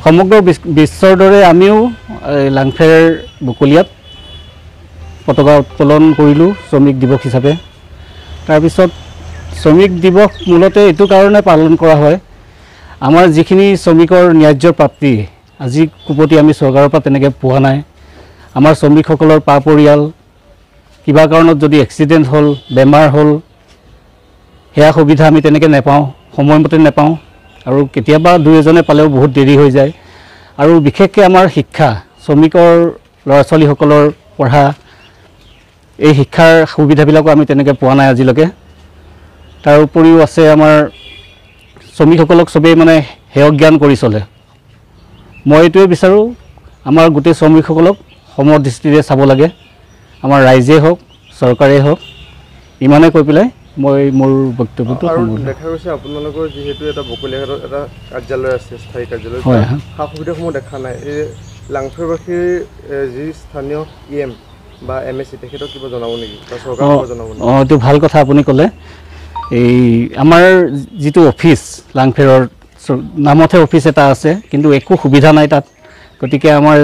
সমগ্ৰ বিশ্বৰ দৰে আমিও লাংফেৰ বকলিয়াত পতাকা উত্তোলন কৰিলোঁ শ্ৰমিক দিৱস হিচাপে। তাৰপিছত শ্ৰমিক দিৱস মূলতে এইটো কাৰণে পালন কৰা হয়, আমাৰ যিখিনি শ্ৰমিকৰ ন্যায্য প্ৰাপ্তি আজি কুপতি আমি চৰকাৰৰ পৰা তেনেকৈ পোৱা নাই। আমাৰ শ্ৰমিকসকলৰ পা পৰিয়াল কিবা কাৰণত যদি এক্সিডেণ্ট হ'ল, বেমাৰ হ'ল, সেয়া সুবিধা আমি তেনেকৈ নাপাওঁ, সময়মতে নাপাওঁ, আৰু কেতিয়াবা দুই এজনে পালেও বহুত দেৰি হৈ যায়। আৰু বিশেষকৈ আমাৰ শিক্ষা, শ্ৰমিকৰ ল'ৰা ছোৱালীসকলৰ পঢ়া, এই শিক্ষাৰ সুবিধাবিলাকো আমি তেনেকৈ পোৱা নাই আজিলৈকে। তাৰ উপৰিও আছে আমাৰ শ্ৰমিকসকলক চবেই মানে হেয় জ্ঞান কৰি চলে। মই এইটোৱে বিচাৰোঁ আমাৰ গোটেই শ্ৰমিকসকলক সমদৃষ্টিৰে চাব লাগে, আমাৰ ৰাইজেই হওক চৰকাৰেই হওক। ইমানে কৈ পেলাই মই মোৰ বক্তব্যটো দেখা গৈছে আপোনালোকৰ যিহেতু এটা বকলিয়াঘাটত এটা কাৰ্যালয় আছে, স্থায়ী কাৰ্যালয়, সা সুবিধাসমূহ দেখা নাই। এই লাংফেৰবাসীৰ যি স্থানীয় EM বা MSC তেখেতক কিবা জনাব নেকি বা চৰকাৰক জনাব নেকি? এইটো ভাল কথা আপুনি ক'লে। এই আমাৰ যিটো অফিচ লাংফেৰৰ নামতহে অফিচ এটা আছে, কিন্তু একো সুবিধা নাই তাত। গতিকে আমাৰ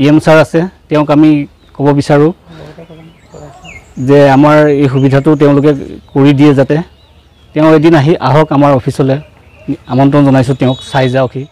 EM ছাৰ আছে, তেওঁক আমি ক'ব বিচাৰোঁ যে আমাৰ এই সুবিধাটো তেওঁলোকে কৰি দিয়ে, যাতে তেওঁ এদিন আহক আমাৰ অফিচলৈ। আমন্ত্ৰণ জনাইছোঁ তেওঁক, চাই যাওকহি।